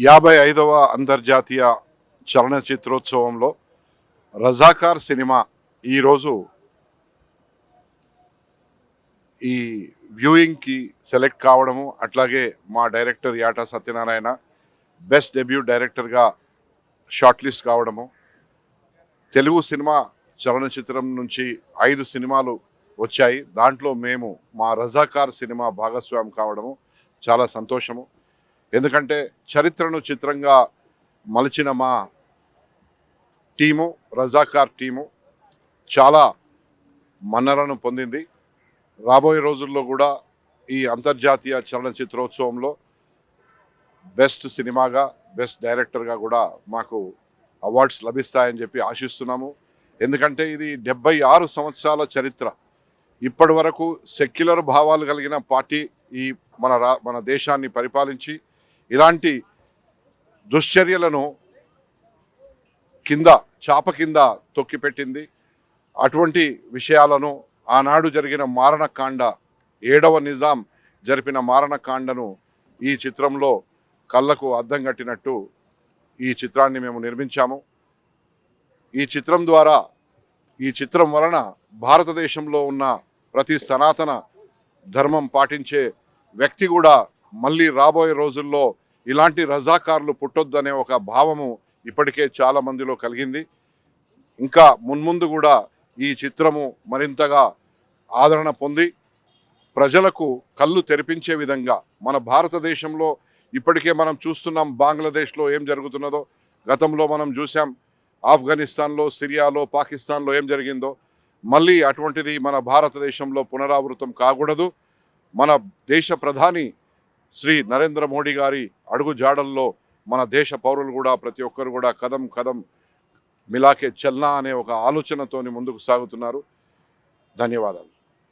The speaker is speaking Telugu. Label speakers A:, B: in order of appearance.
A: 55వ అంతర్జాతీయ చలనచిత్రోత్సవంలో రజాకార్ సినిమా ఈరోజు ఈ వ్యూయింగ్కి సెలెక్ట్ కావడము, అట్లాగే మా డైరెక్టర్ యాటా సత్యనారాయణ బెస్ట్ డెబ్యూ డైరెక్టర్గా షార్ట్ లిస్ట్ కావడము, తెలుగు సినిమా చలనచిత్రం నుంచి 5 సినిమాలు వచ్చాయి. దాంట్లో మేము మా రజాకార్ సినిమా భాగస్వామి కావడము చాలా సంతోషము. ఎందుకంటే చరిత్రను చిత్రంగా మలిచిన మా టీము, రజాకార్ టీము చాలా మన్ననలను పొందింది. రాబోయే రోజుల్లో కూడా ఈ అంతర్జాతీయ చలనచిత్రోత్సవంలో బెస్ట్ సినిమాగా, బెస్ట్ డైరెక్టర్గా కూడా మాకు అవార్డ్స్ లభిస్తాయని చెప్పి ఆశిస్తున్నాము. ఎందుకంటే ఇది 76 సంవత్సరాల చరిత్ర. ఇప్పటి వరకు సెక్యులర్ భావాలు కలిగిన పార్టీ ఈ మన దేశాన్ని పరిపాలించి ఇలాంటి దుశ్చర్యలను చాప కింద తొక్కిపెట్టింది. అటువంటి విషయాలను ఆనాడు జరిగిన మారణకాండ, 7వ నిజాం జరిపిన మారణకాండను ఈ చిత్రంలో కళ్ళకు అద్దం కట్టినట్టు ఈ చిత్రాన్ని మేము నిర్మించాము. ఈ చిత్రం వలన భారతదేశంలో ఉన్న ప్రతి సనాతన ధర్మం పాటించే వ్యక్తి కూడా మళ్ళీ రాబోయే రోజుల్లో ఇలాంటి రజాకార్లు పుట్టొద్దనే ఒక భావము ఇప్పటికే చాలా మందిలో కలిగింది. ఇంకా మున్ముందు కూడా ఈ చిత్రము మరింతగా ఆదరణ పొంది ప్రజలకు కళ్ళు తెరిపించే విధంగా, మన భారతదేశంలో ఇప్పటికే మనం చూస్తున్నాం బంగ్లాదేశ్లో ఏం జరుగుతున్నదో, గతంలో మనం చూసాం ఆఫ్ఘనిస్తాన్లో, సిరియాలో, పాకిస్తాన్లో ఏం జరిగిందో. మళ్ళీ అటువంటిది మన భారతదేశంలో పునరావృతం కాకూడదు. మన దేశ ప్రధాని శ్రీ నరేంద్ర మోడీ గారి అడుగు జాడల్లో మన దేశ పౌరులు కూడా, ప్రతి ఒక్కరు కూడా కదం కదం మిలాకే చల్నా అనే ఒక ఆలోచనతోని ముందుకు సాగుతున్నారు. ధన్యవాదాలు.